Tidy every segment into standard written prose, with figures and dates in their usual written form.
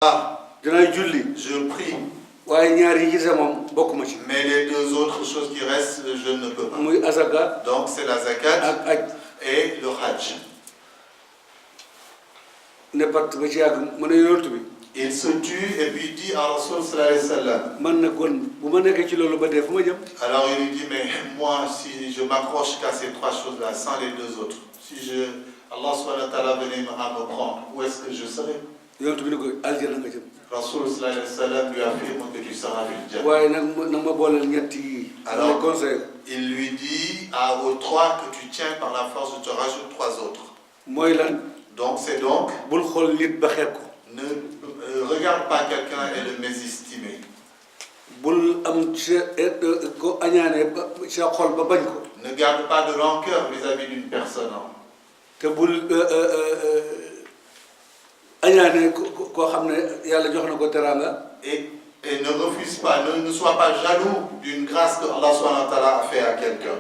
Je prie. Mais les deux autres choses qui restent, je ne peux pas. Donc c'est la zakat et le hajj. Il se tue et puis dit à Rasoul sallallahu alayhi wa sallam. Alors il lui dit, mais moi si je m'accroche qu'à ces trois choses-là, sans les deux autres, si Allah subhanahu wa ta'ala venait à me prendre, où est-ce que je serais? Rasoul sallallahu alayhi wa sallam lui affirme que tu seras fil jannah. Alors il lui dit aux trois que tu tiens par la force, je te rajoute trois autres. Donc c'est donc, ne regarde pas quelqu'un et le mésestimer. Ne garde pas de rancœur vis-à-vis d'une personne. Et ne refuse pas, ne sois pas jaloux d'une grâce que Allah subhanahu wa ta'ala a fait à quelqu'un.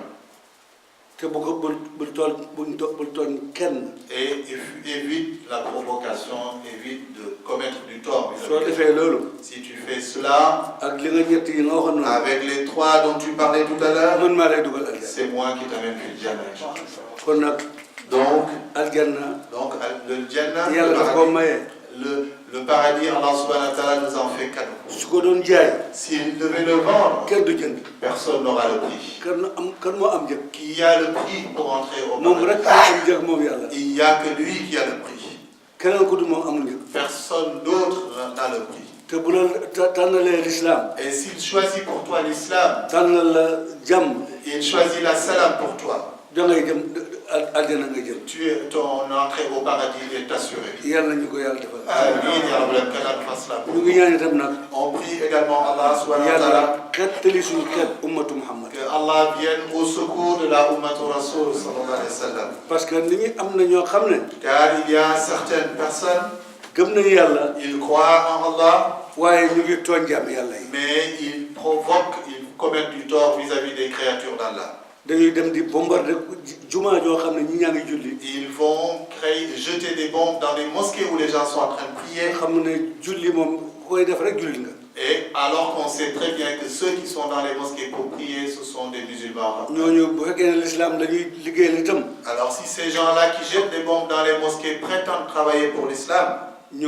Et évite la provocation, évite de commettre du tort. Si tu fais cela, avec les trois dont tu parlais tout à l'heure, c'est moi qui t'amène fil jannah. Donc le jannah, le paradis, Allah subhanahu wa ta'ala nous en fait cadeau. S'il devait le vendre, personne n'aura le prix. Qui a le prix pour entrer au paradis? Il n'y a que lui qui a le prix. Personne d'autre n'a le prix. Et s'il choisit pour toi l'islam, il choisit la salam pour toi, ton entrée au paradis est assurée. On prie également Allah subhanahu wa ta'ala que Allah vienne au secours de la Ummatu Rasoul sallallahu alayhi wa sallam. Car il y a certaines personnes, ils croient en Allah, mais ils provoquent, ils commettent du tort vis-à-vis des créatures d'Allah. Ils vont jeter des bombes dans les mosquées où les gens sont en train de prier. Et alors qu'on sait très bien que ceux qui sont dans les mosquées pour prier, ce sont des musulmans. Alors si ces gens-là qui jettent des bombes dans les mosquées prétendent travailler pour l'islam, ils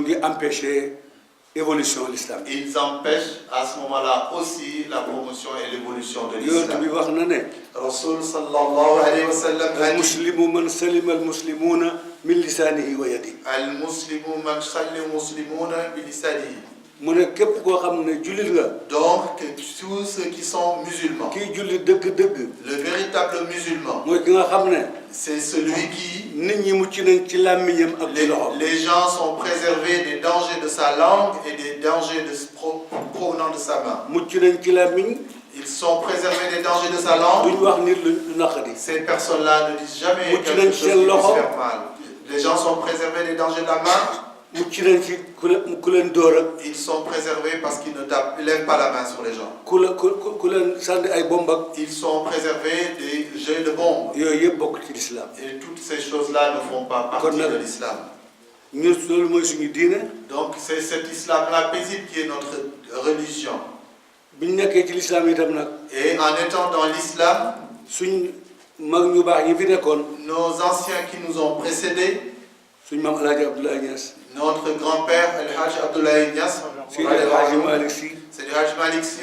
empêchent à ce moment-là aussi la promotion et l'évolution de l'islam. Rasoul sallallahu alayhi wa sallam a dit, Al-Muslimu man salima al-muslimuna min lisanihi wa yadihi. Al-Muslimu man salima al-muslimuna min lisanihi. Donc tous ceux qui sont musulmans, le véritable musulman, c'est celui qui, les gens sont préservés des dangers de sa langue et des dangers provenant de sa main. Ils sont préservés des dangers de sa langue. Ces personnes-là ne disent jamais quelque chose qui puisse faire mal. Les gens sont préservés des dangers de la main. Ils sont préservés parce qu'ils ne lèvent pas la main sur les gens. Ils sont préservés des jets de bombes. Et toutes ces choses-là ne font pas partie de l'islam. Donc c'est cet islam-là paisible qui est notre religion. Et en étant dans l'islam, nos anciens qui nous ont précédés, notre grand-père, El-Hajj Abdoulaye Niass, c'est le Hajj Malik Sy,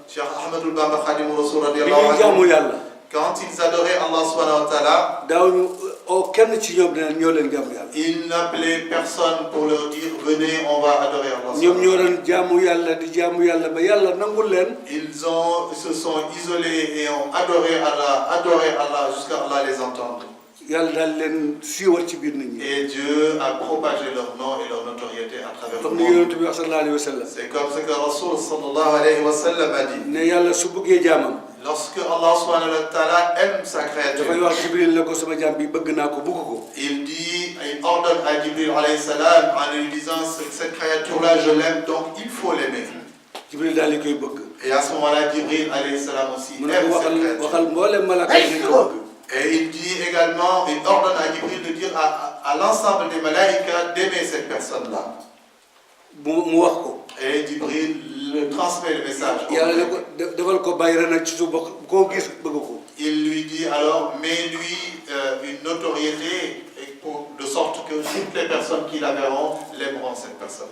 Cheikh Ahmadul Bamba Khadimur Rasoul, quand ils adoraient Allah subhanahu wa ta'ala, ils n'appelaient personne pour leur dire venez, on va adorer Allah. Ils se sont isolés et ont adoré Allah jusqu'à Allah les entendre. Et Dieu a propagé leur nom et leur notoriété à travers le monde. C'est comme ce que Rasoul sallallahu alayhi wa sallam a dit. Lorsque Allah subhanahu wa ta'ala aime sa créature, il ordonne à Jibril alayhi salam en lui disant cette créature-là je l'aime, donc il faut l'aimer. Et à ce moment-là, Jibril alayhi salam aussi aime cette créature. Et il dit également, il ordonne à Jibril de dire à l'ensemble des malaïkas d'aimer cette personne-là. Et Jibril le transmet le message. Il lui dit alors, mets-lui une notoriété de sorte que toutes les personnes qui la verront l'aimeront cette personne.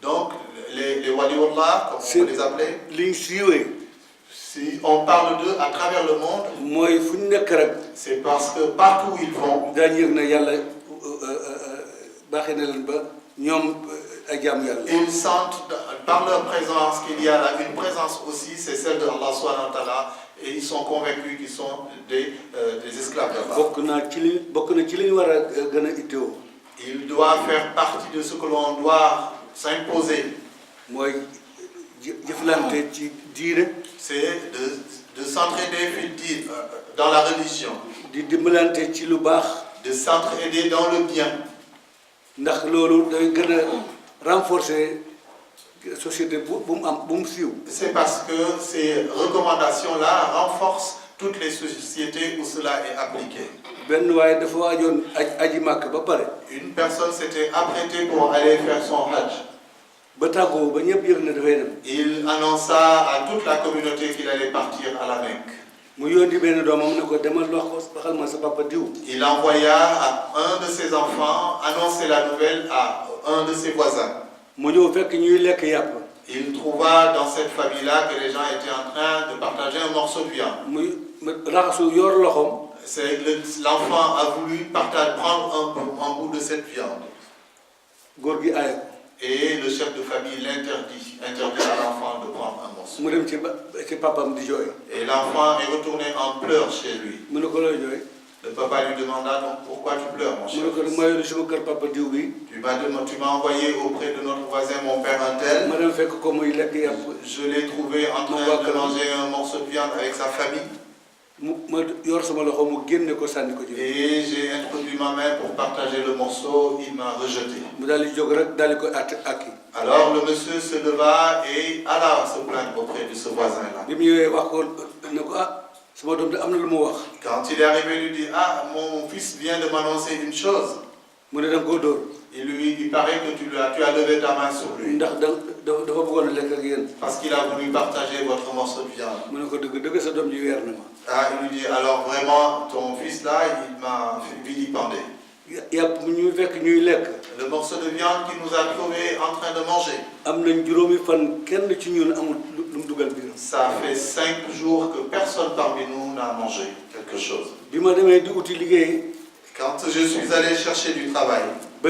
Donc, les waliullah, comme on peut les appeler, si on parle d'eux à travers le monde, c'est parce que partout où ils vont, ils sentent par leur présence qu'il y a là une présence aussi, c'est celle de Allah subhanahu wa ta'ala, et ils sont convaincus qu'ils sont des esclaves d'Allah. Ils doivent faire partie de ce que l'on doit s'imposer. C'est de s'entraider dans la religion, de s'entraider dans le bien. C'est parce que ces recommandations-là renforcent toutes les sociétés où cela est appliqué. Une personne s'était apprêtée pour aller faire son hajj. Il annonça à toute la communauté qu'il allait partir à la Mecque. Il envoya à un de ses enfants annoncer la nouvelle à un de ses voisins. Il trouva dans cette famille-là que les gens étaient en train de partager un morceau de viande. L'enfant a voulu prendre un bout de cette viande. Et le chef de famille l'interdit à l'enfant de prendre un morceau. Et l'enfant est retourné en pleurs chez lui. Le papa lui demanda donc pourquoi tu pleures, mon cher fils. Tu m'as envoyé auprès de notre voisin, mon père un tel. Je l'ai trouvé en train de manger un morceau de viande avec sa famille. Et j'ai introduit ma main pour partager le morceau, il m'a rejeté. Alors le monsieur se leva et alla se plaindre auprès de ce voisin-là. Quand il est arrivé, il lui dit, ah, mon fils vient de m'annoncer une chose. Il paraît que tu as levé ta main sur lui. Parce qu'il a voulu partager votre morceau de viande. Ah, il lui dit, alors vraiment, ton fils là, il m'a vilipendé. Le morceau de viande qu'il nous a trouvé en train de manger. Ça fait 5 jours que personne parmi nous n'a mangé quelque chose. Quand je suis allé chercher du travail, à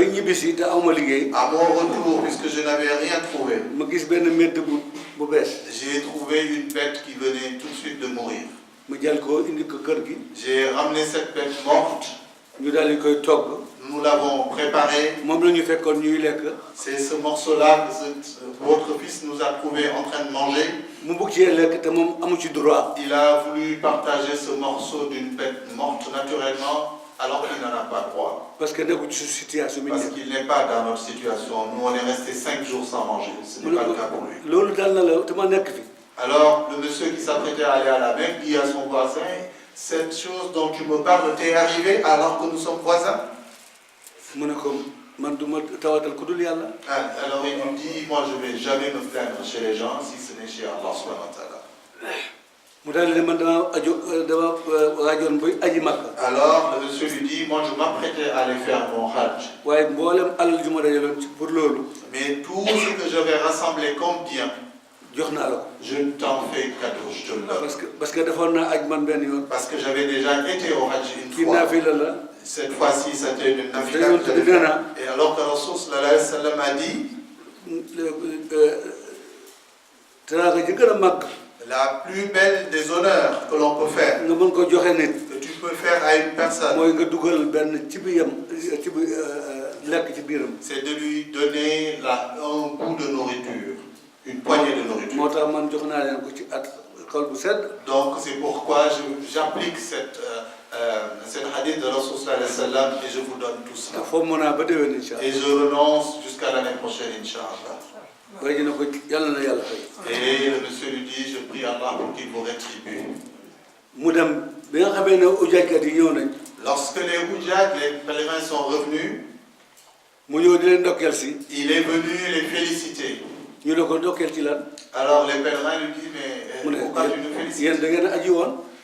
mon retour, puisque je n'avais rien trouvé, j'ai trouvé une bête qui venait tout de suite de mourir. J'ai ramené cette bête morte. Nous l'avons préparée. C'est ce morceau-là que votre fils nous a trouvé en train de manger. Il a voulu partager ce morceau d'une bête morte naturellement, alors qu'il n'en a pas droit. Parce qu'il n'est pas dans notre situation. Nous, on est resté 5 jours sans manger. Ce n'est pas le cas pour lui. Alors, le monsieur qui s'apprêtait à aller à la Mecque dit à son voisin, cette chose dont tu me parles t'est arrivée alors que nous sommes voisins? Alors il nous dit, moi je ne vais jamais me plaindre chez les gens si ce n'est chez Allah subhanahu wa ta'ala. Alors le monsieur lui dit, moi je m'apprêtais à aller faire mon hajj. Mais tout ce que je vais rassembler comme bien, je t'en fais cadeau, je te le donne. Parce que j'avais déjà été au hajj une fois. Cette fois-ci, c'était une nafila. Et alors que Rasul sallallahu alayhi wa sallam a dit, la plus belle des honneurs que l'on peut faire, que tu peux faire à une personne, c'est de lui donner un bout de nourriture, une poignée de nourriture. Donc c'est pourquoi j'applique cette hadith de Rasul sallallahu alayhi wa sallam et je vous donne tout ça. Et je renonce jusqu'à l'année prochaine, Inch'Allah. Et le monsieur lui dit, je prie Allah pour qu'il vous rétribue. Lorsque les Oudjak, les pèlerins sont revenus, il est venu les féliciter. Alors les pèlerins lui disent, mais pourquoi tu nous félicites?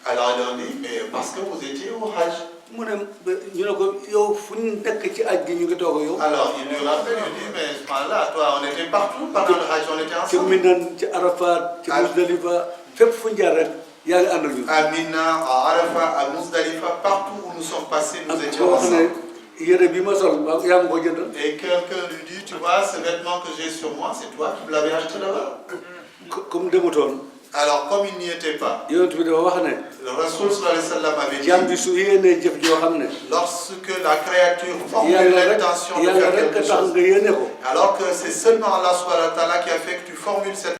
Alors il leur dit, mais parce que vous étiez au Hajj. Alors il lui rappelle, il dit, mais là, toi, on était partout pendant le Hajj, on était ensemble. À Mina, à Arafat, à Muzdalifa, partout où nous sommes passés, nous étions ensemble. Et quelqu'un lui dit, tu vois, ce vêtement que j'ai sur moi, c'est toi qui me l'avais acheté là-bas. Alors, comme il n'y était pas, le Rasoul sallallahu alayhi wa sallam avait dit, lorsque la créature formule l'intention de faire quelque chose, alors que c'est seulement Allah subhanahu wa ta'ala qui a fait que tu formules cette